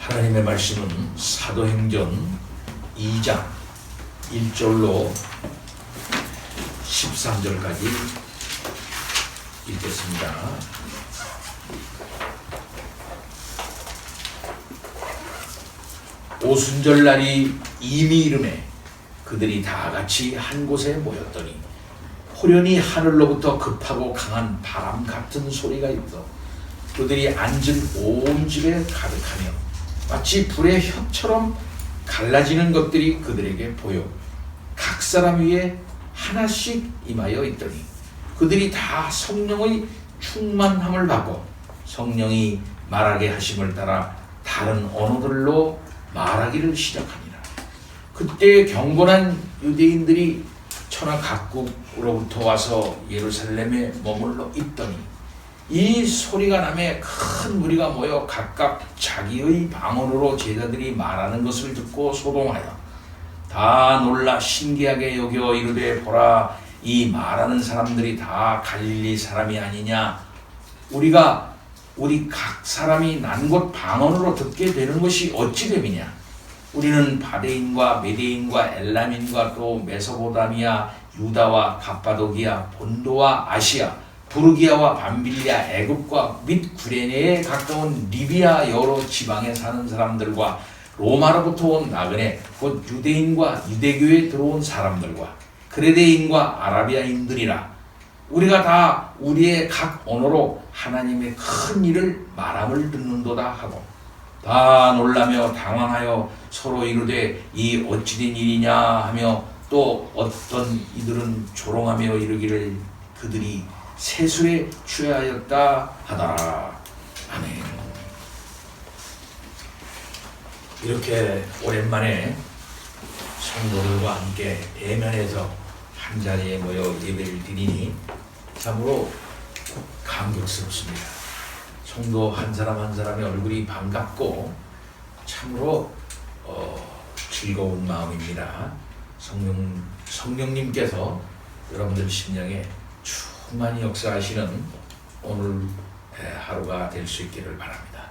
하나님의 말씀은 사도행전 2장 1절로 13절까지 읽겠습니다. 오순절 날이 이미 이르매 그들이 다 같이 한 곳에 모였더니 호련히 하늘로부터 급하고 강한 바람 같은 소리가 있어 그들이 앉은 온 집에 가득하며 마치 불의 혀처럼 갈라지는 것들이 그들에게 보여 각 사람 위에 하나씩 임하여 있더니 그들이 다 성령의 충만함을 받고 성령이 말하게 하심을 따라 다른 언어들로 말하기를 시작하니라. 그때 경건한 유대인들이 천하 각국으로부터 와서 예루살렘에 머물러 있더니 이 소리가 나매 큰 무리가 모여 각각 자기의 방언으로 제자들이 말하는 것을 듣고 소동하여 다 놀라 신기하게 여겨 이르되 보라 이 말하는 사람들이 다 갈릴리 사람이 아니냐. 우리가 우리 각 사람이 난 곳 방언으로 듣게 되는 것이 어찌 됨이냐. 우리는 바데인과 메데인과 엘람인과 또 메소포타미아 유다와 갑바도기아 본도와 아시아 부르기아와 밤빌리아 애굽과 및 구레네에 가까운 리비아 여러 지방에 사는 사람들과 로마로부터 온 나그네 곧 유대인과 유대교에 들어온 사람들과 그레데인과 아라비아인들이라. 우리가 다 우리의 각 언어로 하나님의 큰 일을 말함을 듣는도다 하고 다 놀라며 당황하여 서로 이르되 이 어찌된 일이냐 하며 또 어떤 이들은 조롱하며 이르기를 그들이 세술에 취하였다 하더라. 아멘. 이렇게 오랜만에 성도들과 함께 대면해서 한자리에 모여 예배를 드리니 참으로 감격스럽습니다. 성도 한 사람 한 사람의 얼굴이 반갑고 참으로 즐거운 마음입니다. 성령님께서 여러분들 심령에 충만히 역사하시는 오늘 하루가 될 수 있기를 바랍니다.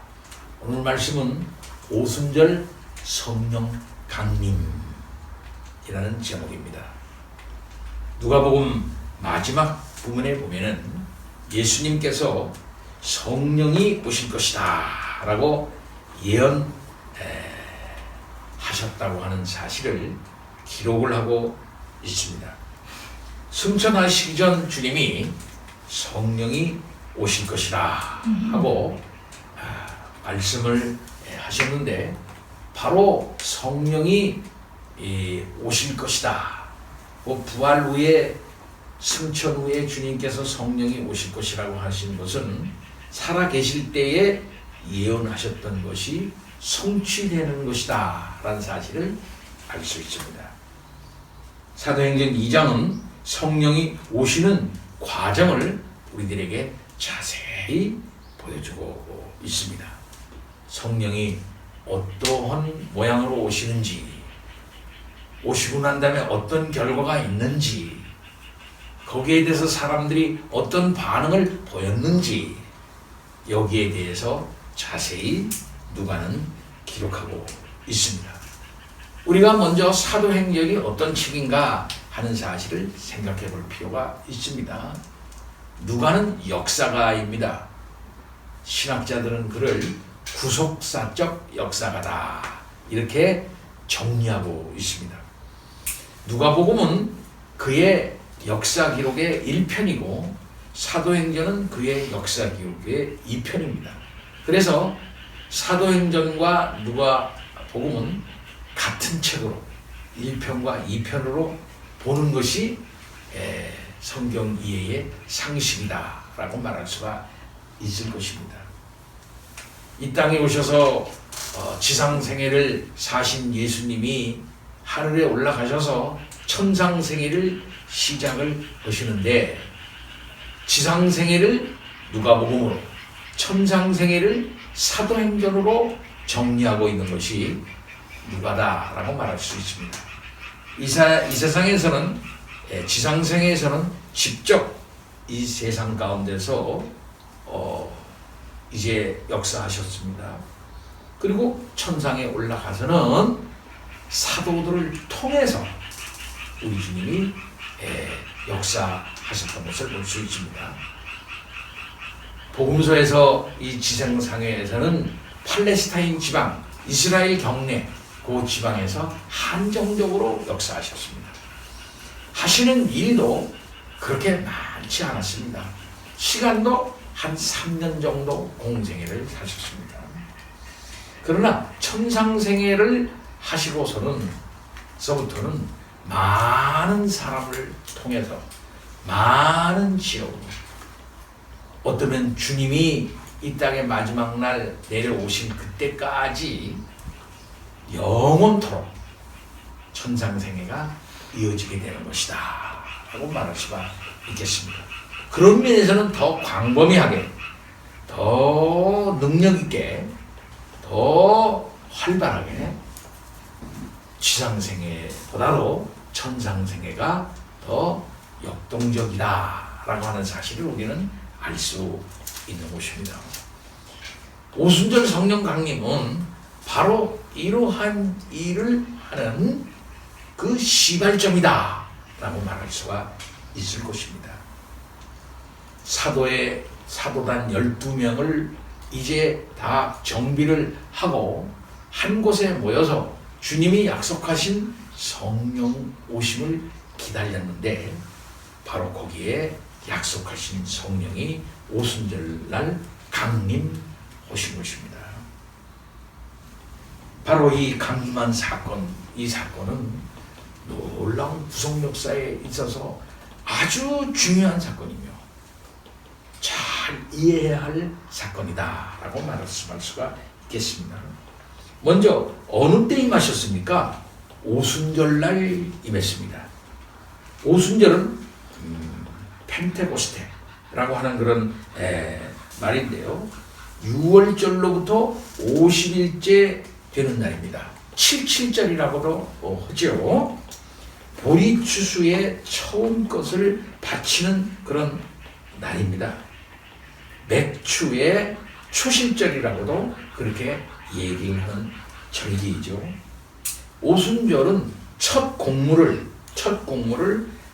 오늘 말씀은 오순절 성령 강림이라는 제목입니다. 누가복음 마지막 부분에 보면은 예수님께서 성령이 오실 것이다 라고 예언하셨다고 하는 사실을 기록을 하고 있습니다. 승천하시기 전 주님이 성령이 오실 것이라 하고 말씀을 하셨는데 바로 성령이 오실 것이다. 부활 후에 승천 후에 주님께서 성령이 오실 것이라고 하신 것은 살아계실 때에 예언하셨던 것이 성취되는 것이다 라는 사실을 알 수 있습니다. 사도행전 2장은 성령이 오시는 과정을 우리들에게 자세히 보여주고 있습니다. 성령이 어떠한 모양으로 오시는지, 오시고 난 다음에 어떤 결과가 있는지, 거기에 대해서 사람들이 어떤 반응을 보였는지 여기에 대해서 자세히 누가는 기록하고 있습니다. 우리가 먼저 사도행전이 어떤 책인가 하는 사실을 생각해 볼 필요가 있습니다. 누가는 역사가입니다. 신학자들은 그를 구속사적 역사가다 이렇게 정리하고 있습니다. 누가복음은 그의 역사 기록의 1편이고 사도행전은 그의 역사 기록의 2편입니다. 그래서 사도행전과 누가복음은 같은 책으로 1편과 2편으로 보는 것이 성경 이해의 상식이다라고 말할 수가 있을 것입니다. 이 땅에 오셔서 지상생애를 사신 예수님이 하늘에 올라가셔서 천상생애를 시작을 하시는데 지상생애를 누가복음으로 천상생애를 사도행전으로 정리하고 있는 것이 누가다라고 말할 수 있습니다. 이 세상에서는 지상생에서는 직접 이 세상 가운데서 이제 역사하셨습니다. 그리고 천상에 올라가서는 사도들을 통해서 우리 주님이 역사하셨던 것을 볼 수 있습니다. 복음서에서 이 지상상에서는 팔레스타인 지방, 이스라엘 경내 그 지방에서 한정적으로 역사하셨습니다. 하시는 일도 그렇게 많지 않았습니다. 시간도 한 3년 정도 공생애를 하셨습니다. 그러나 천상생애를 하시고서부터는 많은 사람을 통해서 많은 지역으로, 어쩌면 주님이 이 땅의 마지막 날 내려오신 그때까지 영원토록 천상생애가 이어지게 되는 것이다 라고 말할 수가 있겠습니다. 그런 면에서는 더 광범위하게, 더 능력있게, 더 활발하게 지상생애보다도 천상생애가 더 역동적이다 라고 하는 사실을 우리는 알 수 있는 것입니다. 오순절 성령 강림은 바로 이러한 일을 하는 그 시발점이다 라고 말할 수가 있을 것입니다. 사도단 12명을 이제 다 정비를 하고 한 곳에 모여서 주님이 약속하신 성령 오심을 기다렸는데, 바로 거기에 약속하신 성령이 오순절날 강림하신 것입니다. 바로 이 강림한 사건, 이 사건은 놀라운 구속 역사에 있어서 아주 중요한 사건이며 잘 이해해야 할 사건이다 라고 말할 수가 있겠습니다. 먼저 어느 때 임하셨습니까? 오순절날 임했습니다. 오순절은 펜테코스테라고 하는 그런 말인데요. 6월절로부터 50일째 되는 날입니다. 77절이라고도 하죠. 보리추수의 처음 것을 바치는 그런 날입니다. 맥추의 초실절이라고도 그렇게 얘기를 하는 절기이죠. 오순절은 첫 곡물을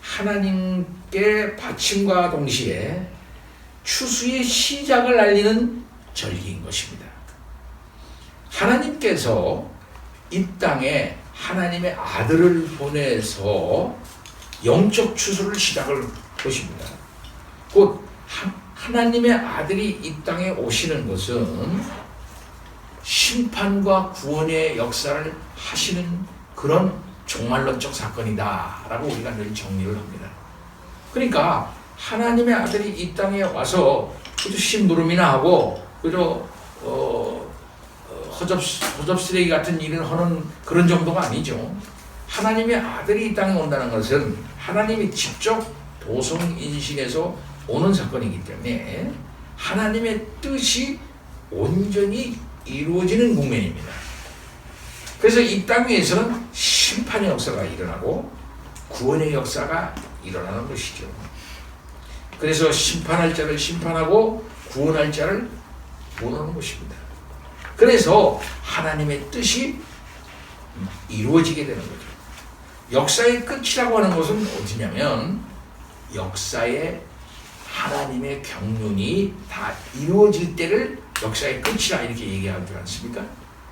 하나님께 바침과 동시에 추수의 시작을 알리는 절기인 것입니다. 하나님께서 이 땅에 하나님의 아들을 보내서 영적 추수를 시작을 하십니다. 곧 하나님의 아들이 이 땅에 오시는 것은 심판과 구원의 역사를 하시는 그런 종말론적 사건이다 라고 우리가 늘 정리를 합니다. 그러니까 하나님의 아들이 이 땅에 와서 그저 심부름이나 하고 그저 허접쓰레기 같은 일을 하는 그런 정도가 아니죠. 하나님의 아들이 이 땅에 온다는 것은 하나님이 직접 도성인신에서 오는 사건이기 때문에 하나님의 뜻이 온전히 이루어지는 국면입니다. 그래서 이 땅 위에서는 심판의 역사가 일어나고 구원의 역사가 일어나는 것이죠. 그래서 심판할 자를 심판하고 구원할 자를 구원하는 것입니다. 그래서 하나님의 뜻이 이루어지게 되는 거죠. 역사의 끝이라고 하는 것은 어디냐면 역사의 하나님의 경륜이 다 이루어질 때를 역사의 끝이라 이렇게 얘기하지 않습니까?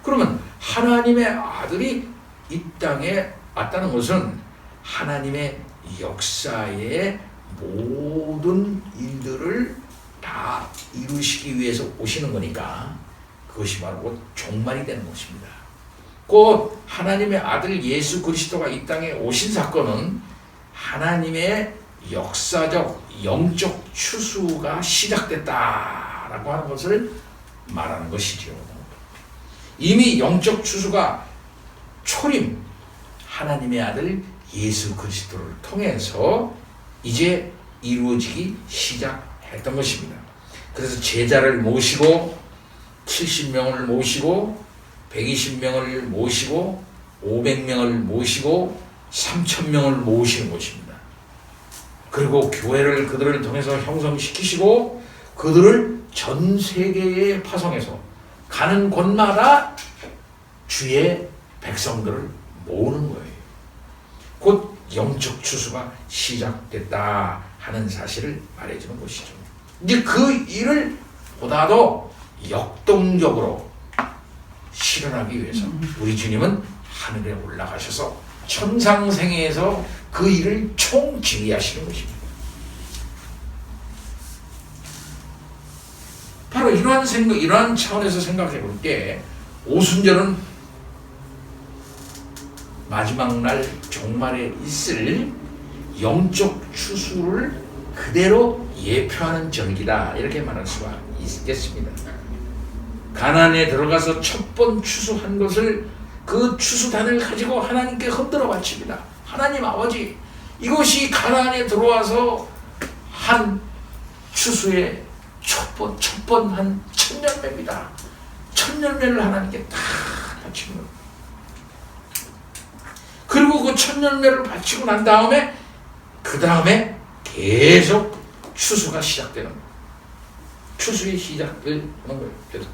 그러면 하나님의 아들이 이 땅에 왔다는 것은 하나님의 역사의 모든 일들을 다 이루시기 위해서 오시는 거니까 그것이 바로 곧 종말이 되는 것입니다. 곧 하나님의 아들 예수 그리스도가 이 땅에 오신 사건은 하나님의 역사적 영적 추수가 시작됐다라고 하는 것을 말하는 것이죠. 이미 영적 추수가 초림 하나님의 아들 예수 그리스도를 통해서 이제 이루어지기 시작했던 것입니다. 그래서 제자를 모시고 70명을 모시고 120명을 모시고 500명을 모시고 3,000명을 모시는 것입니다. 그리고 교회를 그들을 통해서 형성시키시고 그들을 전 세계에 파송해서 가는 곳마다 주의 백성들을 모으는 거예요. 곧 영적 추수가 시작됐다 하는 사실을 말해주는 것이죠. 이제 그 일을 보다도 역동적으로 실현하기 위해서 우리 주님은 하늘에 올라가셔서 천상생애에서 그 일을 총지휘하시는 것입니다. 바로 이러한 차원에서 생각해 볼 때 오순절은 마지막 날 종말에 있을 영적 추수를 그대로 예표하는 절기다, 이렇게 말할 수가 있겠습니다. 가나안에 들어가서 첫 번 추수한 것을 그 추수단을 가지고 하나님께 흔들어 바칩니다. 하나님 아버지, 이것이 가나안에 들어와서 한 추수의 첫 번 한 천열매입니다. 천열매를 하나님께 다 바치는 거예요. 그리고 그 천열매를 바치고 난 다음에 그 다음에 계속 추수가 시작되는 거예요. 추수의 시작을 하는 거예요. 계속.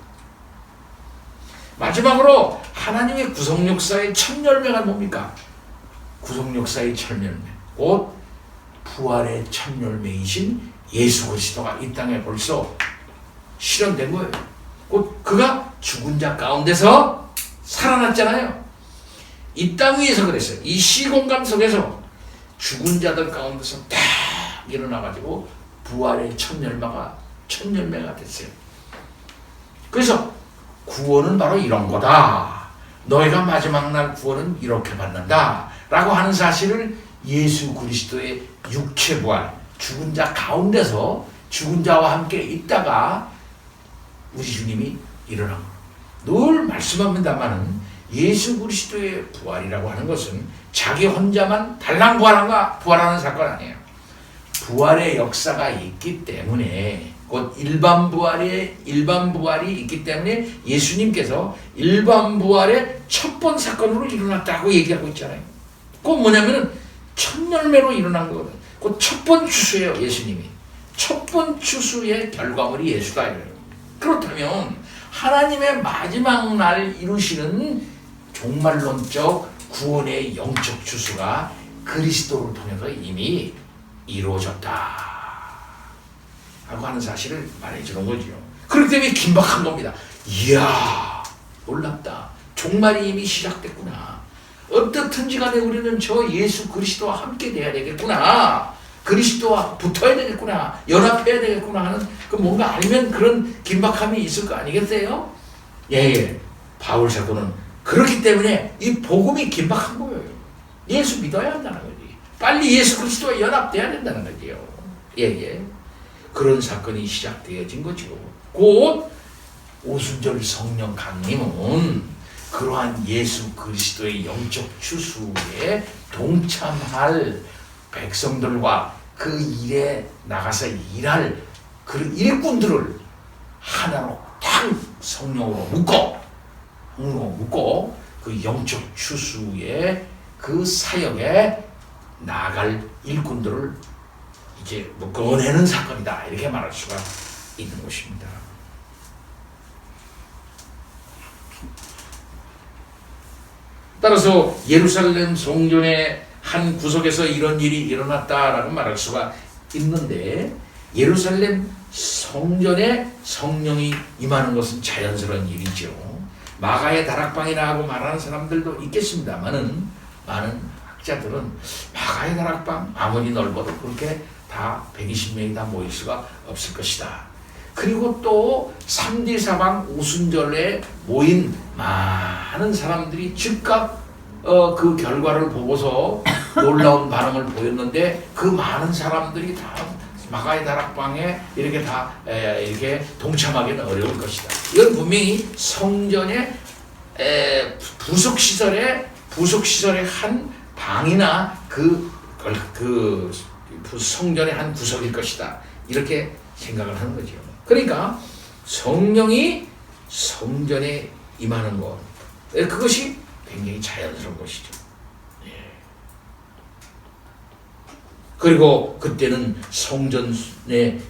마지막으로 하나님의 구속 역사의 첫 열매가 뭡니까? 구속 역사의 첫 열매, 곧 부활의 첫 열매이신 예수 그리스도가 이 땅에 벌써 실현된 거예요. 곧 그가 죽은 자 가운데서 살아났잖아요. 이 땅 위에서 그랬어요. 이 시공간 속에서 죽은 자들 가운데서 딱 일어나가지고 부활의 첫 열매가 됐어요. 그래서 구원은 바로 이런 거다. 너희가 마지막 날 구원은 이렇게 받는다 라고 하는 사실을 예수 그리스도의 육체 부활, 죽은 자 가운데서 죽은 자와 함께 있다가 우리 주님이 일어난 거예요. 늘 말씀합니다마는 예수 그리스도의 부활이라고 하는 것은 자기 혼자만 달랑 부활하는 사건 아니에요. 부활의 역사가 있기 때문에, 곧 일반 부활이 있기 때문에 예수님께서 일반 부활의 첫 번 사건으로 일어났다고 얘기하고 있잖아요. 꼭 뭐냐면은 첫 열매로 일어난 거거든. 곧 첫 번 추수예요. 예수님이 첫 번 추수의 결과물이 예수다. 그렇다면 하나님의 마지막 날 이루시는 종말론적 구원의 영적 추수가 그리스도를 통해서 이미 이루어졌다 라고 하는 사실을 말해주는 거죠. 그렇기 때문에 긴박한 겁니다. 이야, 놀랍다. 종말이 이미 시작됐구나. 어떻든지 간에 우리는 저 예수 그리스도와 함께 돼야 되겠구나. 그리스도와 붙어야 되겠구나. 연합해야 되겠구나 하는 그 뭔가 알면 그런 긴박함이 있을 거 아니겠어요? 예. 바울 사도는 그렇기 때문에 이 복음이 긴박한 거예요. 예수 믿어야 한다는 거지. 빨리 예수 그리스도와 연합돼야 된다는 거지요. 예. 그런 사건이 시작되어진 거죠. 곧 오순절 성령 강림은 그러한 예수 그리스도의 영적 추수에 동참할 백성들과 그 일에 나가서 일할 그 일꾼들을 하나로 딱 성령으로 묶고 그 영적 추수의 그 사역에 나갈 일꾼들을 이제 묶어내는 사건이다, 이렇게 말할 수가 있는 것입니다. 따라서 예루살렘 성전의 한 구석에서 이런 일이 일어났다라고 말할 수가 있는데, 예루살렘 성전에 성령이 임하는 것은 자연스러운 일이죠. 마가의 다락방이라 하고 말하는 사람들도 있겠습니다만은 많은 학자들은 마가의 다락방 아무리 넓어도 그렇게 다 120명이 다 모일 수가 없을 것이다. 그리고 또 3대 사방 오순절에 모인 많은 사람들이 즉각 그 결과를 보고서 놀라운 반응을 보였는데, 그 많은 사람들이 다 마가의 다락방에 이렇게 다 이렇게 동참하기는 어려울 것이다. 이건 분명히 성전의 부속 시설의 한 방이나 그 성전의 한 구석일 것이다, 이렇게 생각을 하는 거죠. 그러니까 성령이 성전에 임하는 것, 그것이 굉장히 자연스러운 것이죠. 그리고 그때는 성전의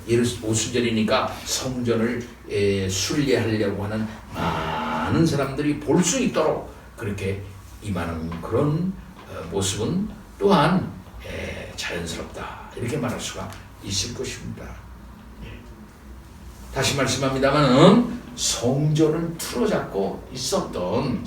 오순절이니까 성전을 순례하려고 하는 많은 사람들이 볼 수 있도록 그렇게 임하는 그런 모습은 또한 자연스럽다 이렇게 말할 수가 있을 것입니다. 다시 말씀합니다만은 성전을 틀어잡고 있었던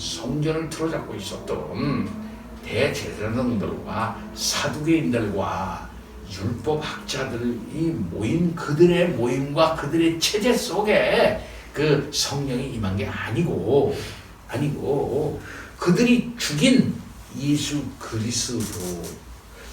대제사장들과 사두개인들과 율법학자들이 모인 그들의 모임과 그들의 체제 속에 그 성령이 임한 게 아니고 그들이 죽인 예수 그리스도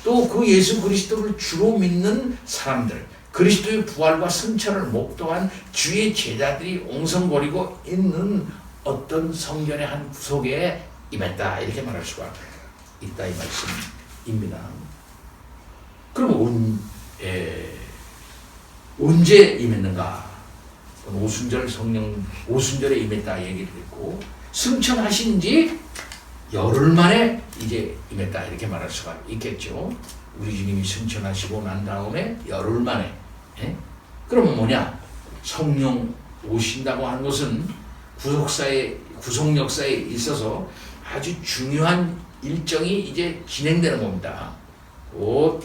또 그 예수 그리스도를 주로 믿는 사람들 그리스도의 부활과 승천을 목도한 주의 제자들이 옹성거리고 있는 어떤 성전의 한 구석에 임했다 이렇게 말할 수가 있다 이 말씀입니다. 그럼 언제 임했는가? 오순절에 임했다 얘기를 했고 승천하신 지 열흘 만에 이제 임했다 이렇게 말할 수가 있겠죠. 우리 주님이 승천하시고 난 다음에 열흘 만에 그러면 뭐냐? 성령 오신다고 하는 것은 구속 역사에 있어서 아주 중요한 일정이 이제 진행되는 겁니다. 곧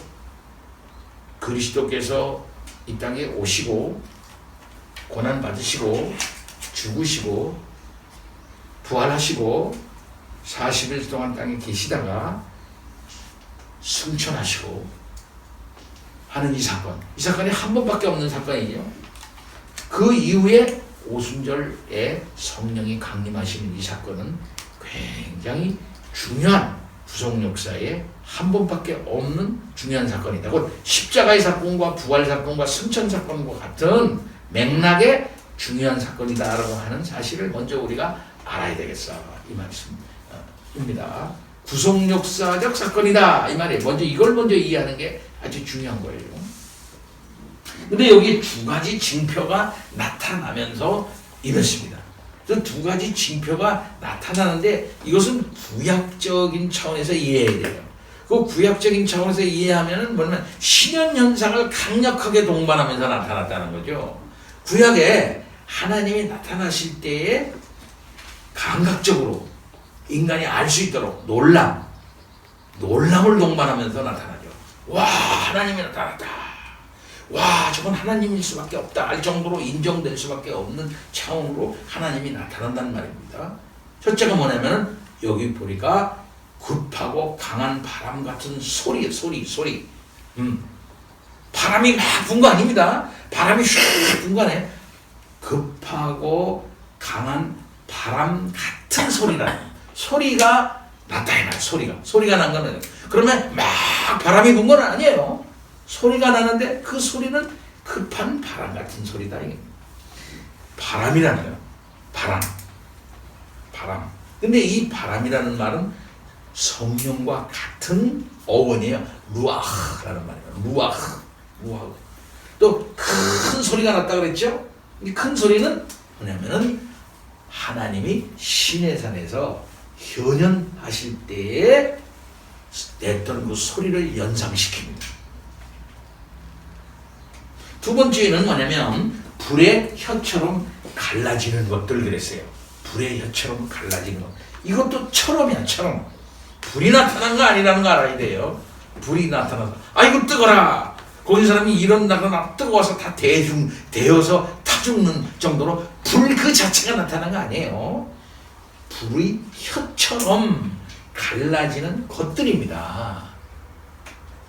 그리스도께서 이 땅에 오시고 고난 받으시고 죽으시고 부활하시고 40일 동안 땅에 계시다가 승천하시고 하는 이 사건이 한 번밖에 없는 사건이죠. 그 이후에 오순절에 성령이 강림하시는 이 사건은 굉장히 중요한 구속 역사에 한 번밖에 없는 중요한 사건이다. 곧 십자가의 사건과 부활 사건과 승천 사건과 같은 맥락의 중요한 사건이다라고 하는 사실을 먼저 우리가 알아야 되겠어 이 말씀입니다. 구속 역사적 사건이다 이 말이에요. 먼저 이걸 먼저 이해하는 게 아주 중요한 거예요. 근데 여기 두 가지 징표가 나타나면서 이렇습니다. 그 두 가지 징표가 나타나는데 이것은 구약적인 차원에서 이해해야 돼요. 그 구약적인 차원에서 이해하면은 뭐냐면 신현 현상을 강력하게 동반하면서 나타났다는 거죠. 구약에 하나님이 나타나실 때에 감각적으로 인간이 알 수 있도록 놀람을 동반하면서 나타나죠. 와, 하나님이 나타났다. 와, 저건 하나님일 수밖에 없다 할 정도로 인정될 수밖에 없는 차원으로 하나님이 나타난다는 말입니다. 첫째가 뭐냐면 여기 보니까 급하고 강한 바람 같은 소리. 바람이 막 분 거 아닙니다. 바람이 슉 분 거 아니에요. 급하고 강한 바람 같은 소리가 났다 이 말. 소리가 난 거는 그러면 막 바람이 분 건 아니에요. 소리가 나는데 그 소리는 급한 바람 같은 소리다. 바람이라는 거예요. 바람. 근데 이 바람이라는 말은 성령과 같은 어원이에요. 루아흐라는 말이에요. 루아흐. 또 큰 소리가 났다 그랬죠? 이 큰 소리는 뭐냐면은 하나님이 시내산에서 현현하실 때에 냈던 그 소리를 연상시킵니다. 두 번째는 뭐냐면 불의 혀처럼 갈라지는 것들 그랬어요. 불의 혀처럼 갈라지는 것. 이것도 처럼이야. 불이 나타난 거 아니라는 거 알아야 돼요. 불이 나타나서 아이고 뜨거라. 거기 사람이 일어나거나 뜨거워서 다 데워서 타 죽는 정도로 불 그 자체가 나타난 거 아니에요. 불의 혀처럼 갈라지는 것들입니다.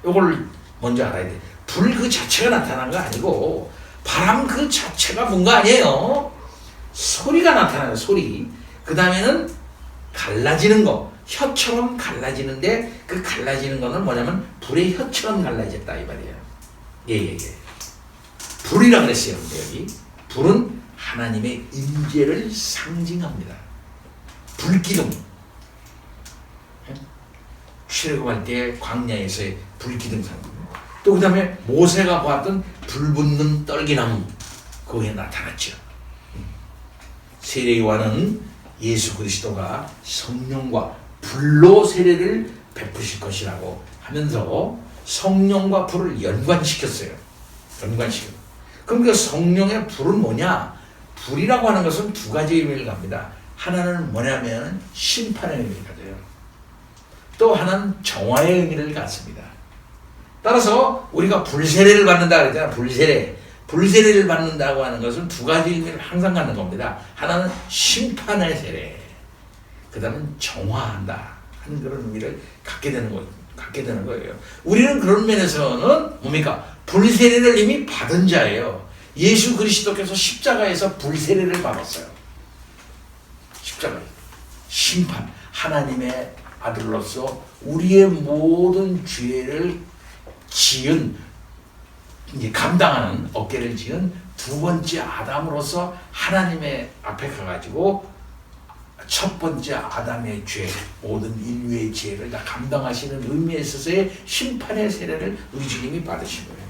이걸 먼저 알아야 돼. 불 그 자체가 나타난 거 아니고 바람 그 자체가 뭔가 아니에요. 소리가 나타나요. 소리. 그 다음에는 갈라지는 거. 혀처럼 갈라지는데 그 갈라지는 거는 뭐냐면 불의 혀처럼 갈라졌다 이 말이에요. 예. 불이라 그랬어요. 근데 여기 불은 하나님의 임재를 상징합니다. 불기둥. 출애굽할 때 광야에서의 불기둥 상징. 또 그 다음에 모세가 보았던 불붙는 떨기나무 거기에 나타났죠. 세례요한은 예수 그리스도가 성령과 불로 세례를 베푸실 것이라고 하면서 성령과 불을 연관시켰어요. 그럼 그 성령의 불은 뭐냐? 불이라고 하는 것은 두 가지 의미를 갑니다. 하나는 뭐냐면 심판의 의미를 가져요. 또 하나는 정화의 의미를 갖습니다. 따라서 우리가 불세례를 받는다 그랬잖아요. 불세례를 받는다고 하는 것은 두 가지 의미를 항상 갖는 겁니다. 하나는 심판의 세례, 그 다음은 정화한다 하는 그런 의미를 갖게 되는 거예요. 우리는 그런 면에서는 뭡니까? 불세례를 이미 받은 자예요. 예수 그리스도께서 십자가에서 불세례를 받았어요. 십자가에 심판, 하나님의 아들로서 우리의 모든 죄를 지은, 이제 감당하는, 어깨를 지은 두 번째 아담으로서 하나님의 앞에 가가지고 첫 번째 아담의 죄, 모든 인류의 죄를 다 감당하시는 의미에 있어서의 심판의 세례를 우리 주님이 받으신 거예요.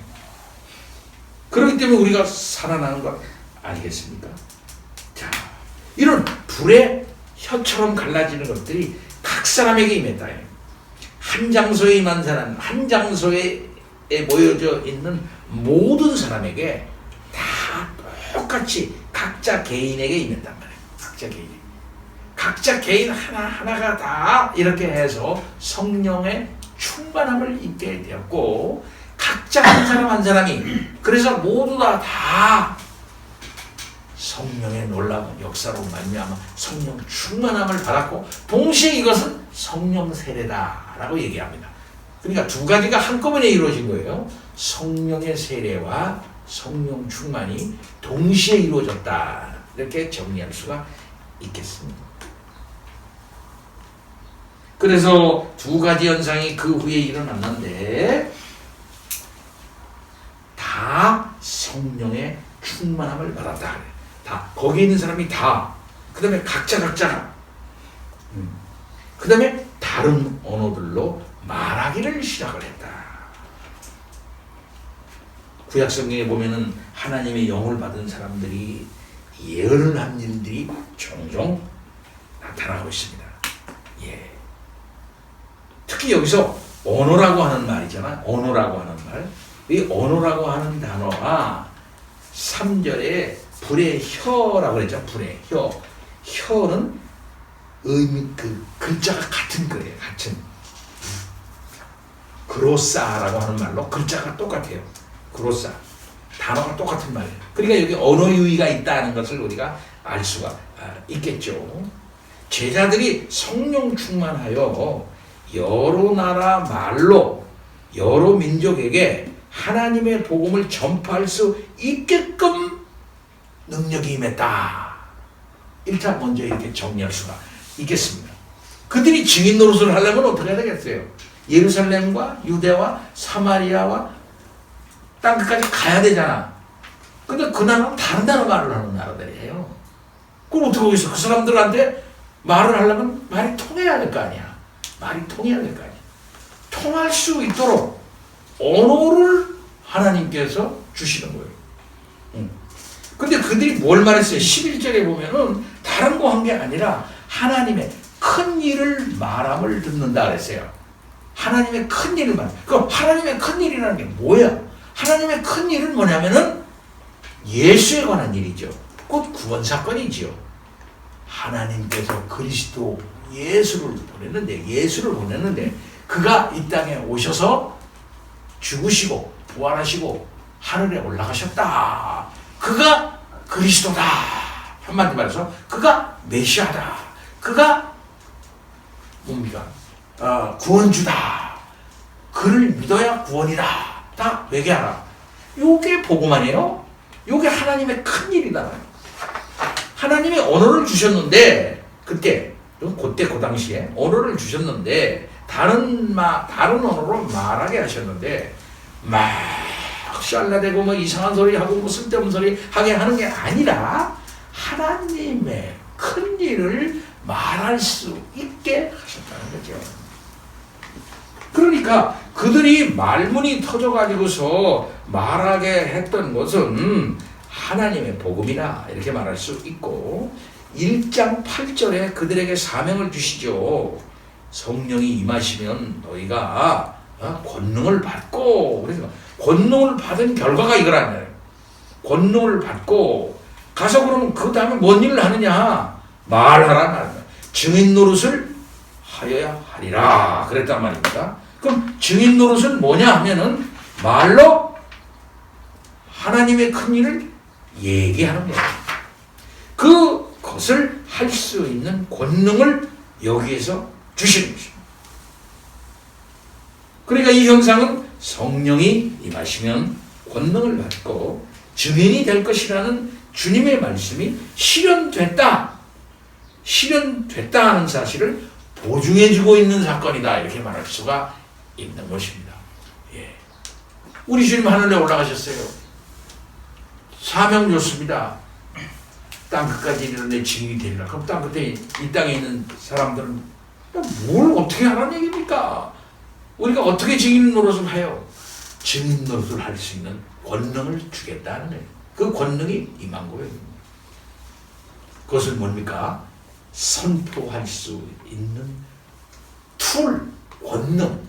그렇기 때문에 우리가 살아나는 것 아니겠습니까? 자, 이런 불의 혀처럼 갈라지는 것들이 각 사람에게 임했다. 한 장소에 임한 사람, 한 장소에 모여져 있는 모든 사람에게 다 똑같이 각자 개인에게 임했단 말이에요. 각자 개인 하나하나가 다 이렇게 해서 성령의 충만함을 입게 되었고, 각자 한 사람 한 사람이 그래서 모두 다 성령의 놀라운 역사로 말미암아 성령 충만함을 받았고, 동시에 이것은 성령 세례다라고 얘기합니다. 그러니까 두 가지가 한꺼번에 이루어진 거예요. 성령의 세례와 성령 충만이 동시에 이루어졌다, 이렇게 정리할 수가 있겠습니다. 그래서 두 가지 현상이 그 후에 일어났는데 다 성령의 충만함을 받았다. 다 거기 있는 사람이 다, 그 다음에 각자가 그 다음에 다른 언어들로 말하기를 시작을 했다. 구약성경에 보면은 하나님의 영을 받은 사람들이 예언을 한 일들이 종종 나타나고 있습니다. 예. 특히 여기서 언어라고 하는 말이잖아. 언어라고 하는 말. 이 언어라고 하는 단어가 3절에 불의 혀라고 그랬죠. 불의 혀. 혀는 의미, 그 글자가 같은 거예요. 같은. 그로사라고 하는 말로 글자가 똑같아요. 그로사. 단어가 똑같은 말이에요. 그러니까 여기 언어 유희가 있다는 것을 우리가 알 수가 있겠죠. 제자들이 성령 충만하여 여러 나라 말로 여러 민족에게 하나님의 복음을 전파할 수 있게끔 능력이 임했다. 일단 먼저 이렇게 정리할 수가 있겠습니다. 그들이 증인 노릇을 하려면 어떻게 해야 되겠어요? 예루살렘과 유대와 사마리아와 땅끝까지 가야 되잖아. 근데 그 나라는 다른 나라 말을 하는 나라들이에요. 그럼 어떻게 하겠어? 그 사람들한테 말을 하려면 말이 통해야 될 거 아니야. 말이 통해야 될 거 아니야. 통할 수 있도록 언어를 하나님께서 주시는 거예요. 근데 그들이 뭘 말했어요? 11절에 보면은 다른 거 한 게 아니라 하나님의 큰 일을 말함을 듣는다 그랬어요. 하나님의 큰 일을 말. 그럼 하나님의 큰 일이라는 게 뭐야? 하나님의 큰 일은 뭐냐면은 예수에 관한 일이죠. 곧 구원 사건이지요. 하나님께서 그리스도 예수를 보냈는데 그가 이 땅에 오셔서 죽으시고 부활하시고 하늘에 올라가셨다. 그가 그리스도다. 한마디 말해서 그가 메시아다. 그가 뭡니까? 구원주다. 그를 믿어야 구원이다. 다 회개하라. 요게 복음 아니에요? 요게 하나님의 큰 일이다. 하나님이 언어를 주셨는데 그때 그 당시에 언어를 주셨는데 다른 언어로 말하게 하셨는데 막 샬라대고 뭐 이상한 소리 하고 뭐 쓸데없는 소리 하게 하는 게 아니라 하나님의 큰 일을 말할 수 있게 하셨다는 거죠. 그러니까 그들이 말문이 터져가지고서 말하게 했던 것은 하나님의 복음이다 이렇게 말할 수 있고, 1장 8절에 그들에게 사명을 주시죠. 성령이 임하시면 너희가 권능을 받고, 그래서 권능을 받은 결과가 이거라는 거예요. 권능을 받고 가서 그러면 그 다음에 뭔 일을 하느냐? 말하라 말이야. 증인 노릇을 하여야 하리라 그랬단 말입니다. 그럼 증인 노릇은 뭐냐 하면은 말로 하나님의 큰 일을 얘기하는 거예요. 그것을 할 수 있는 권능을 여기에서 주시는 것입니다. 그러니까 이 형상은 성령이 임하시면 권능을 받고 증인이 될 것이라는 주님의 말씀이 실현됐다 하는 사실을 보증해주고 있는 사건이다 이렇게 말할 수가 있는 것입니다. 예. 우리 주님 하늘에 올라가셨어요. 사명 줬습니다. 땅끝까지 이르는 증인이 되리라. 그럼 땅끝에 이 땅에 있는 사람들은 뭘 어떻게 하라는 얘기입니까? 우리가 어떻게 증인 노릇을 해요? 증인 노릇을 할 수 있는 권능을 주겠다는 거예요. 그 권능이 임한 거예요. 그것은 뭡니까? 선포할 수 있는 툴, 권능,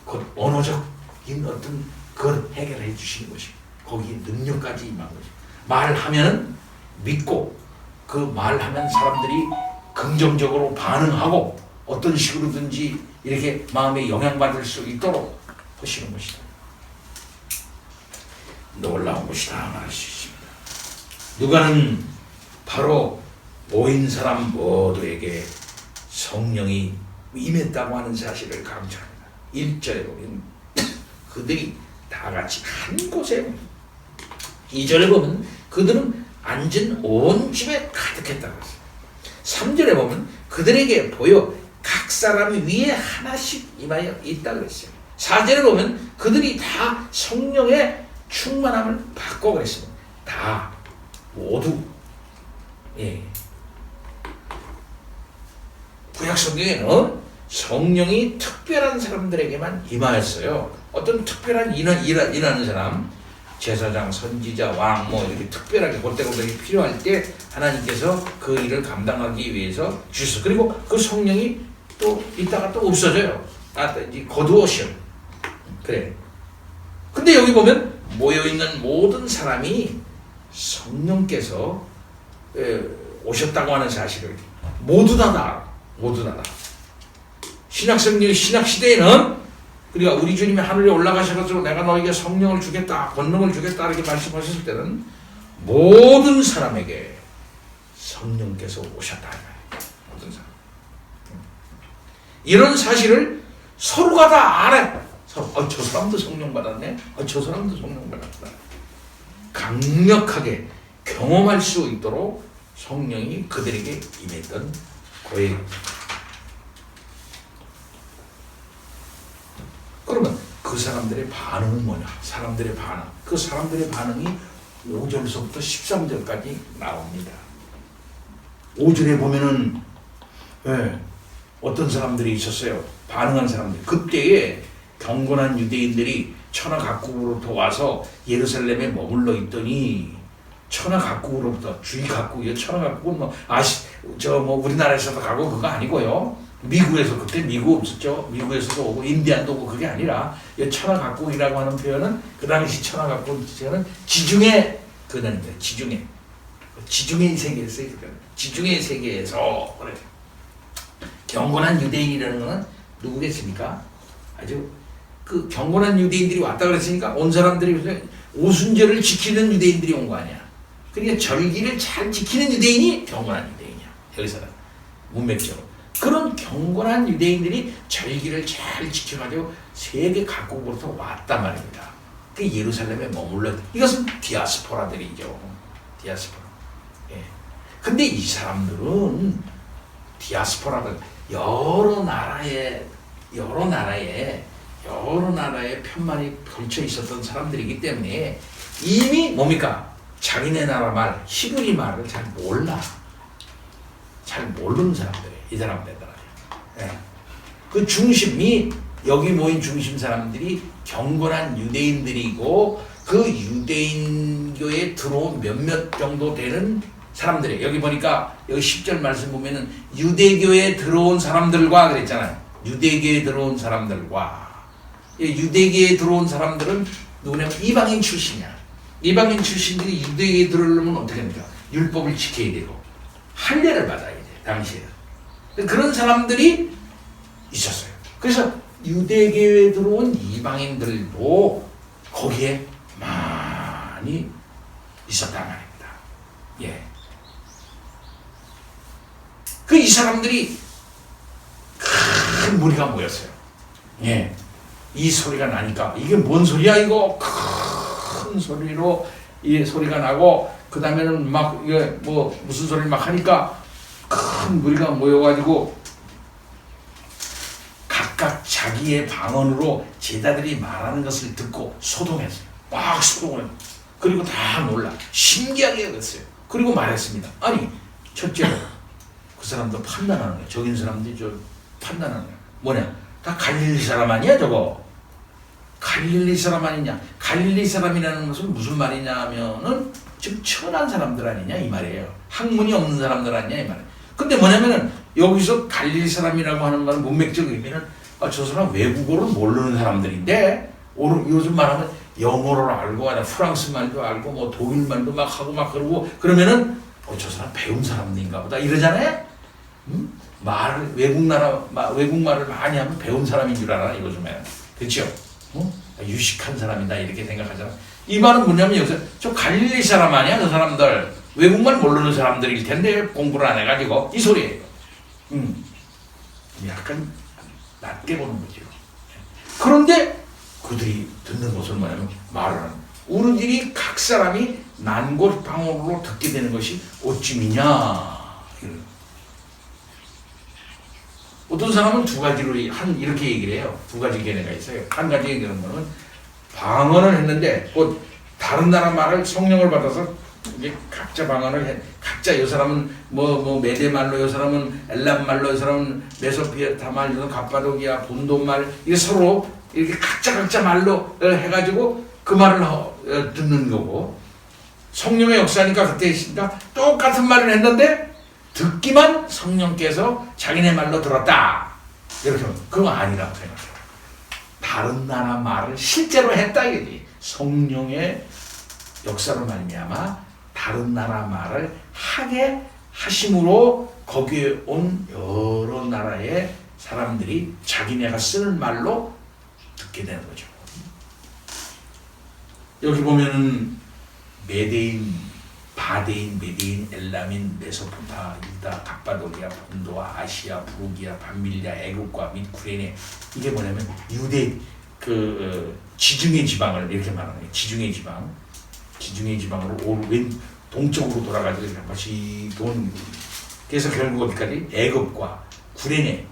그 언어적인 어떤 그걸 해결해 주시는 것입니다. 거기에 능력까지 임한 것입니다. 말하면 믿고 그 말하면 사람들이 긍정적으로 반응하고 어떤 식으로든지 이렇게 마음에 영향받을 수 있도록 하시는 것이다. 놀라운 것이다 말할 수 있습니다. 누가는 바로 모인 사람 모두에게 성령이 임했다고 하는 사실을 강조합니다. 1절에 보면 그들이 다 같이 한 곳에, 2절에 보면 그들은 앉은 온 집에 가득했다고 했어요. 3절에 보면 그들에게 보여 각 사람이 위에 하나씩 임하여 있다고 했어요. 4절에 보면 그들이 다 성령의 충만함을 받고 그랬습니다. 다 모두. 예. 구약 성경에는 성령이 특별한 사람들에게만 임하였어요. 어떤 특별한 일하는 사람, 제사장, 선지자, 왕, 이렇게 특별하게 그때그때 필요할 때 하나님께서 그 일을 감당하기 위해서 주셨어요. 그리고 그 성령이 또 있다가 또 없어져요. 거두어셔. 그래. 근데 여기 보면 모여있는 모든 사람이 성령께서 오셨다고 하는 사실을 모두 다 신약시대에는 그러니까 우리 주님이 하늘에 올라가셔가지고 내가 너에게 성령을 주겠다, 권능을 주겠다 이렇게 말씀하셨을 때는 모든 사람에게 성령께서 오셨다. 모든 사람. 이런 사실을 서로가 다 알아요. 저 사람도 성령 받았네. 저 사람도 성령 받았다. 강력하게 경험할 수 있도록 성령이 그들에게 임했던 거예요. 그러면 그 사람들의 반응은 뭐냐? 사람들의 반응. 그 사람들의 반응이 5절서부터 13절까지 나옵니다. 5절에 보면은 어떤 사람들이 있었어요. 반응한 사람들. 그때에 경건한 유대인들이 천하 각국으로부터 와서 예루살렘에 머물러 있더니 천하 각국으로부터 주위 각국이요. 천하 각국은 우리나라에서도 가고 그거 아니고요. 미국에서 그때 미국 없었죠. 미국에서도 오고 인디안도 오고 그게 아니라 천하 각국이라고 하는 표현은 그 당시 천하 각국은 지중해 그다음에 지중해 세계에서 지중해 세계에서 그래. 경건한 유대인이라는 것은 누구겠습니까? 아주 그 경건한 유대인들이 왔다 그랬으니까 온 사람들이 오순절을 지키는 유대인들이 온 거 아니야. 그러니까 절기를 잘 지키는 유대인이 경건한 유대인이야. 여기서는 문맥적으로. 그런 경건한 유대인들이 절기를 잘 지켜가지고 세계 각국으로부터 왔단 말입니다. 그 예루살렘에 머물러. 이것은 디아스포라들이죠. 디아스포라. 예. 근데 이 사람들은 디아스포라들 여러 나라에 편만이 걸쳐 있었던 사람들이기 때문에 이미 뭡니까? 자기네 나라 말, 히브리 말을 잘 몰라. 잘 모르는 사람들이에요. 이 사람들은. 예. 그 중심이 여기 모인 중심 사람들이 경건한 유대인들이고 그 유대인교에 들어온 몇몇 정도 되는 사람들이에요. 여기 보니까 여기 10절 말씀 보면은 유대교에 들어온 사람들과 그랬잖아요. 유대교에 들어온 사람들과. 유대교에 들어온 사람들은 누구냐면 이방인 출신이야. 이방인 출신들이 유대교에 들어오려면 어떻게 합니까? 율법을 지켜야 되고 할례를 받아야 돼 당시에는. 그런 사람들이 있었어요. 그래서 유대교에 들어온 이방인들도 거기에 많이 있었단 말입니다. 예. 그 이 사람들이 큰 무리가 모였어요. 예. 이 소리가 나니까 이게 뭔 소리야 이거 큰 소리로 이 소리가 나고 그 다음에는 막 이게 뭐 무슨 소리를 막 하니까 큰 무리가 모여가지고 각각 자기의 방언으로 제자들이 말하는 것을 듣고 소동했어요. 막 소동을. 그리고 다 놀라 신기하게 여겼어요. 그리고 말했습니다. 아니 첫째로 그 사람도 판단하는 거야. 적인 사람들이 저 판단하는 거야. 뭐냐? 다 갈릴리 사람 아니야 저거? 갈릴리 사람 아니냐? 갈릴리 사람이라는 것은 무슨 말이냐 하면은 지금 천한 사람들 아니냐 이 말이에요. 학문이 없는 사람들 아니냐 이 말이에요. 근데 뭐냐면은 여기서 갈릴리 사람이라고 하는 말은 문맥적 의미는 저 사람 외국어를 모르는 사람들인데 요즘 말하면 영어를 알고 프랑스 말도 알고 뭐 독일 말도 막 하고 막 그러고 그러면은 저 사람 배운 사람인가 보다 이러잖아요. 외국말을 많이 하면 배운 사람인 줄 알아 요즘에. 그렇죠? 유식한 사람이다 이렇게 생각하잖아. 이 말은 뭐냐면 여기서 저 갈릴리 사람 아니야 저 사람들 외국말 모르는 사람들일 텐데 공부를 안 해가지고 이 소리예요. 약간 낮게 보는 거죠. 그런데 그들이 듣는 것은 뭐냐면 말을 하는 우리들이 각 사람이 난곳 방언으로 듣게 되는 것이 어찌미냐. 어떤 사람은 두 가지로 이렇게 얘기를 해요. 두 가지 견해가 있어요. 한 가지 얘기하는 거는 방언을 했는데 곧 다른 나라 말을 성령을 받아서 이게 각자 방언을 해. 각자 요 사람은 뭐 메데 말로, 요 사람은 엘람 말로, 요 사람은 메소피아타 말, 요 사람은 갑바도기아 본도 말 이게 서로 이렇게 각자 말로 해가지고 그 말을 듣는 거고 성령의 역사니까 그때 있으니까 똑같은 말을 했는데 듣기만 성령께서 자기네 말로 들었다. 이렇게 하면 그건 아니라고 생각해요. 다른 나라 말을 실제로 했다 이거지. 성령의 역사로 말미암아 다른 나라 말을 하게 하심으로 거기에 온 여러 나라의 사람들이 자기네가 쓰는 말로 듣게 되는 거죠. 여기 보면은 메데인, 바데인, 메데인, 엘라민, 메소포타, 유다, 갑바도기아, 본도아, 아시아, 부르기아, 밤밀리아, 애국과 및 쿠레네 이게 뭐냐면 유대 지중해 지방을 이렇게 말하는 거예요. 지중해 지방으로 왼 동쪽으로 돌아가지고 이렇게 같이 돈. 그래서 결국 어디까지? 애국과 구레네,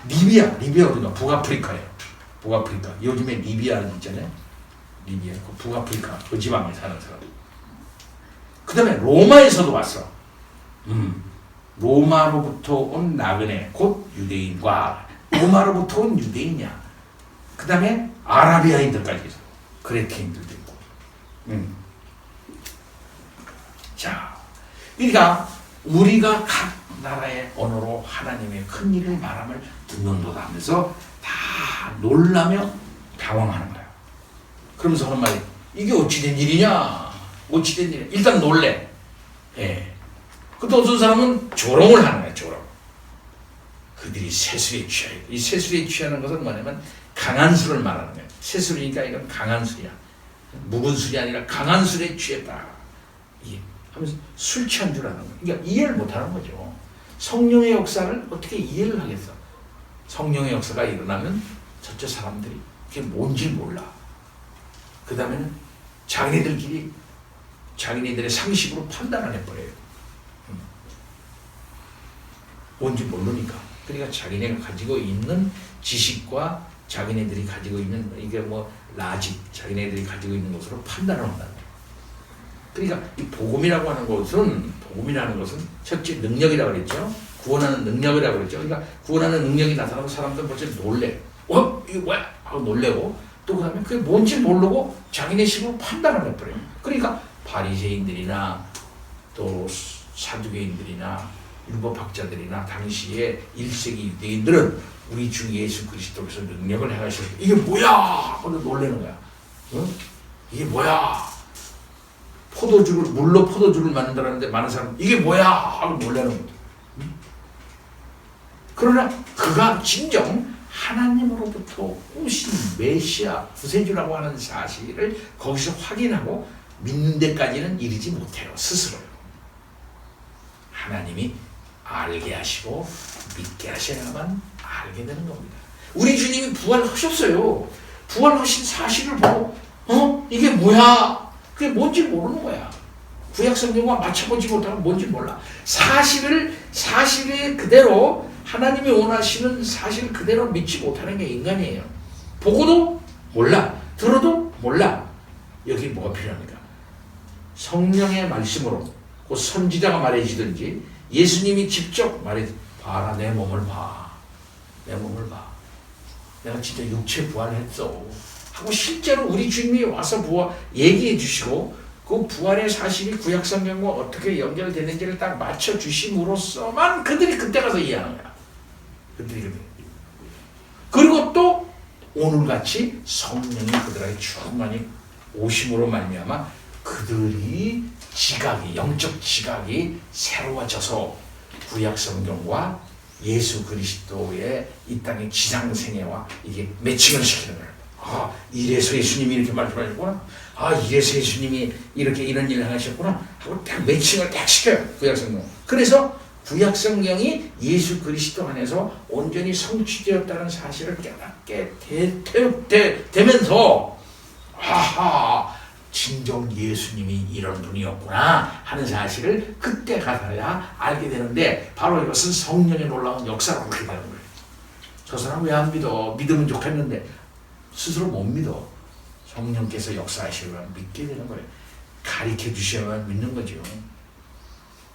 리비아 어디가? 북아프리카예요. 북아프리카. 요즘에 리비아 있잖아요. 리비아, 그 북아프리카 그 지방에 사는 사람. 그 다음에 로마에서도 왔어. 로마로부터 온 나그네 곧 유대인과 로마로부터 온 유대인이야. 그 다음에 아라비아인들까지 있어. 그레테인들도 있고. 자, 그러니까 우리가 각 나라의 언어로 하나님의 큰 일을 말함을 듣는도다 하면서 다 놀라며 당황하는 거야. 그러면서 하는 말이 이게 어찌된 일이냐? 어찌된 일이냐? 일단 놀래. 예. 근데 어떤 사람은 조롱을 하는 거야. 조롱. 그들이 세술에 취하여. 이 세술에 취하는 것은 뭐냐면 강한 술을 말하는 거야. 세술이니까 이건 강한 술이야. 묵은 술이 아니라 강한 술에 취했다. 예. 하면서 술 취한 줄 아는 거야. 그러니까 이해를 못하는 거죠. 성령의 역사를 어떻게 이해를 하겠어? 성령의 역사가 일어나면 저쪽 사람들이 그게 뭔지 몰라. 그 다음에는 자기네들끼리 자기네들의 상식으로 판단을 해버려요. 뭔지 모르니까. 그러니까 자기네가 가지고 있는 지식과 자기네들이 가지고 있는 이게 뭐 라직, 자기네들이 가지고 있는 것으로 판단을 한다는 거예요. 그러니까 이 복음이라고 하는 것은 첫째 능력이라고 그랬죠. 구원하는 능력이라고 그랬죠. 그러니까 구원하는 능력이 나타나면 사람들 벌써 놀래. 이거 뭐야? 하고 놀래고 또 그다음에 그게 뭔지 모르고 자기네 식으로 판단을 해버려요. 그러니까 바리새인들이나 또 사두개인들이나 율법학자들이나 당시에 1세기 유대인들은 우리 주 예수 그리스도께서 능력을 행하실 때 이게 뭐야? 하고 놀래는 거야. 이게 뭐야? 물로 포도주를 만든다는데 많은 사람은 이게 뭐야? 하고 놀라는 거죠. 그러나 그가 진정 하나님으로부터 오신 메시아 구세주라고 하는 사실을 거기서 확인하고 믿는 데까지는 이르지 못해요. 스스로요. 하나님이 알게 하시고 믿게 하셔야만 알게 되는 겁니다. 우리 주님이 부활하셨어요. 부활하신 사실을 보고 이게 뭐야? 그게 뭔지 모르는 거야. 구약 성경과 맞춰보지 못하면 뭔지 몰라. 사실을 그대로 하나님이 원하시는 사실 그대로 믿지 못하는 게 인간이에요. 보고도 몰라. 들어도 몰라. 여기 뭐가 필요합니까? 성령의 말씀으로 그 선지자가 말해주든지 예수님이 직접 봐라 내 몸을 봐. 내 몸을 봐. 내가 진짜 육체 부활했어. 하고 실제로 우리 주님이 와서 얘기해 주시고 그 부활의 사실이 구약성경과 어떻게 연결되는지를 딱 맞춰주심으로써만 그들이 그때 가서 이해하는 거야. 그리고 또 오늘같이 성령이 그들에게 충만히 오심으로 말미암아 그들이 영적 지각이 새로워져서 구약성경과 예수 그리스도의 이 땅의 지상생애와 이게 매칭을 시키는 거예요. 이래서 예수님이 이렇게 말씀하셨구나. 이래서 예수님이 이렇게 이런 일을 하셨구나 하고 딱 매칭을 딱 시켜요. 구약성경. 그래서 구약성경이 예수 그리스도 안에서 온전히 성취되었다는 사실을 깨닫게 되면서 진정 예수님이 이런 분이었구나 하는 사실을 그때 가서야 알게 되는데 바로 이것은 성령의 놀라운 역사로 그렇게 되는 거예요. 저 사람 왜 안 믿어? 믿으면 좋겠는데 스스로 못 믿어. 성령께서 역사하시면 믿게 되는 거예요. 가르쳐 주셔야만 믿는 거죠.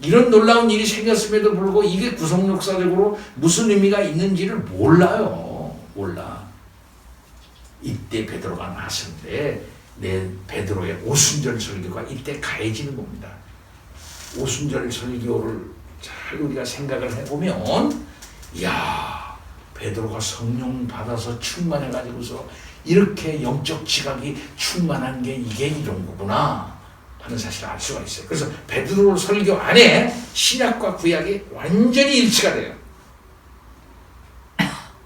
이런 놀라운 일이 생겼음에도 불구하고 이게 구속역사적으로 무슨 의미가 있는지를 몰라요. 몰라. 이때 베드로가 나섰는데 베드로의 오순절 설교가 이때 가해지는 겁니다. 오순절 설교를 잘 우리가 생각을 해보면 베드로가 성령 받아서 충만해가지고서 이렇게 영적 지각이 충만한 게 이게 이런 거구나 하는 사실을 알 수가 있어요. 그래서 베드로 설교 안에 신약과 구약이 완전히 일치가 돼요.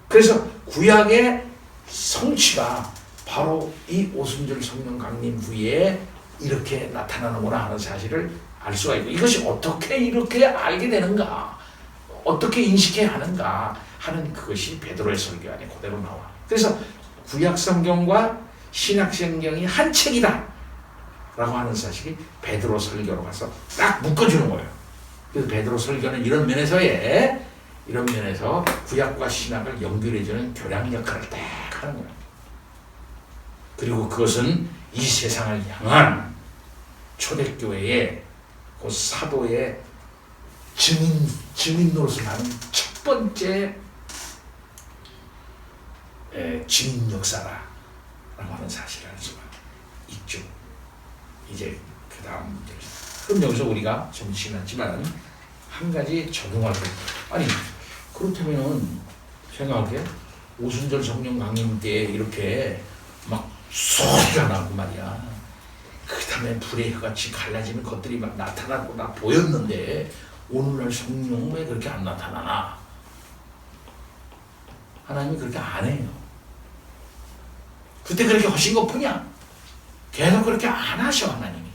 그래서 구약의 성취가 바로 이 오순절 성령 강림 후에 이렇게 나타나는구나 하는 사실을 알 수가 있고 이것이 어떻게 이렇게 알게 되는가 어떻게 인식해야 하는가 하는 그것이 베드로의 설교 안에 그대로 나와. 그래서 구약 성경과 신약 성경이 한 책이다 라고 하는 사실이 베드로 설교로 가서 딱 묶어주는 거예요. 그래서 베드로 설교는 이런 면에서 구약과 신약을 연결해주는 교량 역할을 딱 하는 거예요. 그리고 그것은 이 세상을 향한 초대교회의 그 사도의 증인 노릇을 하는 첫 번째 증인 역사라고 하는 사실을 알 수가 있죠. 이제 그 다음 그럼 여기서 우리가 좀 지났지만 한 가지 적용할 거. 아니 그렇다면 생각해 오순절 성령 강림 때 이렇게 막 소리가 나고 말이야. 그 다음에 불의 혀같이 갈라지는 것들이 막 나타나고 나 보였는데 오늘날 성령 왜 그렇게 안 나타나나? 하나님이 그렇게 안 해요. 그때 그렇게 하신 것 뿐이야. 계속 그렇게 안 하셔. 하나님이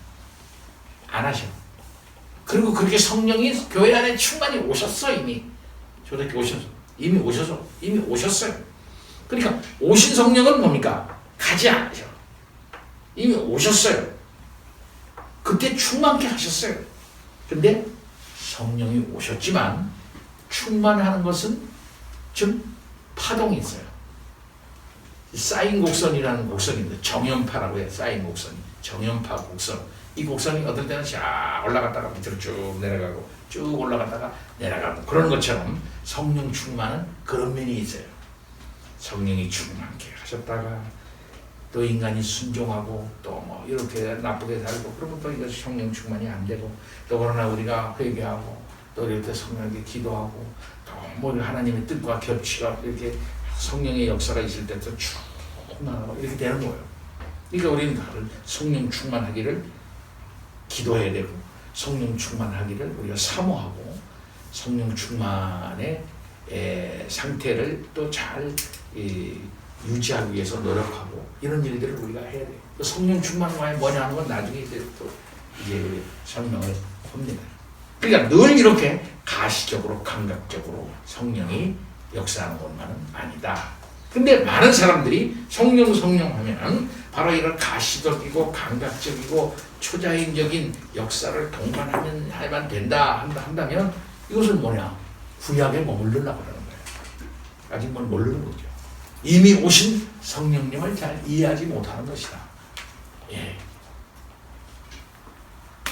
안 하셔. 그리고 그렇게 성령이 교회 안에 충만히 오셨어. 이미 초대교회 오셨어. 이미 오셨어요. 그러니까 오신 성령은 뭡니까? 가지 않으셔. 이미 오셨어요. 그때 충만케 하셨어요. 근데 성령이 오셨지만 충만하는 것은 좀 파동이 있어요. 쌓인 곡선이라는 곡선입니다. 정연파라고 해요. 쌓인 곡선이. 정연파 곡선. 이 곡선이 어떨 때는 쫙 올라갔다가 밑으로 쭉 내려가고 쭉 올라갔다가 내려가고 그런 것처럼 성령 충만은 그런 면이 있어요. 성령이 충만케 하셨다가 또 인간이 순종하고 또 뭐 이렇게 나쁘게 살고 그러면 또 이것이 성령 충만이 안 되고 또 그러나 우리가 회개하고 또 이렇게 성령에게 기도하고 또 뭐 하나님의 뜻과 겹치가 이렇게 성령의 역사가 있을 때도 쭉 나가고 이렇게 되는 거예요. 그러니까 우리는 다들 성령 충만하기를 기도해야 되고 성령 충만하기를 우리가 사모하고 성령 충만의 상태를 또 잘 유지하기 위해서 노력하고 이런 일들을 우리가 해야 돼요. 성령 충만이 뭐냐 하는 건 나중에 이제 또 이제 설명을 합니다. 그러니까 늘 이렇게 가시적으로 감각적으로 성령이 역사하는 것만은 아니다. 근데 많은 사람들이 성령 하면 바로 이런 가시적이고 감각적이고 초자연적인 역사를 동반하면 된다 한다면 이것은 뭐냐? 구약에 머무르려고 그러는 거예요. 아직 모르는 거죠. 이미 오신 성령님을 잘 이해하지 못하는 것이다. 예.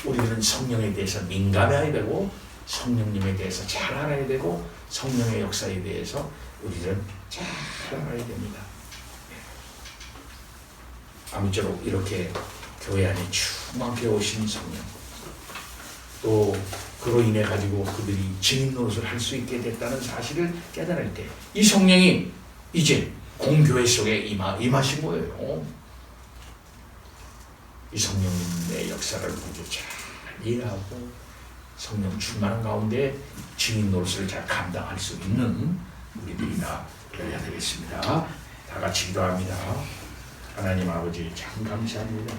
우리들은 성령에 대해서 민감해야 되고 성령님에 대해서 잘 알아야 되고 성령의 역사에 대해서 우리들은 잘 알아야 됩니다. 아무쪼록 이렇게 교회 안에 충만케 오신 성령, 또 그로 인해 가지고 그들이 증인 노릇을 할 수 있게 됐다는 사실을 깨달을 때 이 성령이 이제 공교회 속에 임하신 거예요. 이 성령님의 역사를 모두 잘 이해하고 성령 충만한 가운데 증인 노릇을 잘 감당할 수 있는 우리들이 다 되어야 되겠습니다. 다 같이 기도합니다. 하나님 아버지 참 감사합니다.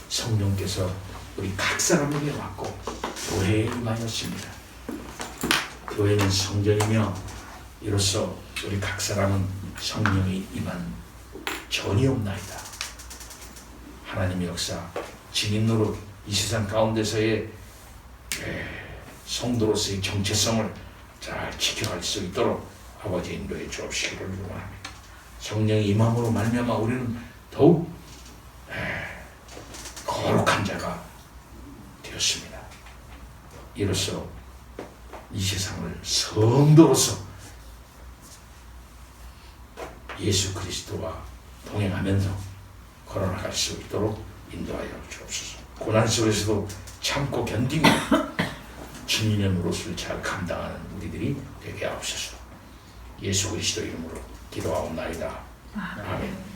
성령께서 우리 각 사람에게 왔고 교회에 임하였습니다. 교회는 성전이며 이로써 우리 각 사람은 성령이 임한 전이 없나이다. 하나님의 역사, 증인 노릇, 이 세상 가운데서의 성도로서의 정체성을 잘 지켜갈 수 있도록 아버지 인도해 주옵시기를 원합니다. 성령의 임함으로 말미암아 우리는 더욱 거룩한 자가 되었습니다. 이로써 이 세상을 성도로서 예수 그리스도와 동행하면서 걸어나갈 수 있도록 인도하여 주옵소서. 고난 속에서도 참고 견디며 증인의 노릇을 잘 감당하는 우리들이 되게 하옵소서. 예수 그리스도 이름으로 기도하옵나이다. 아멘.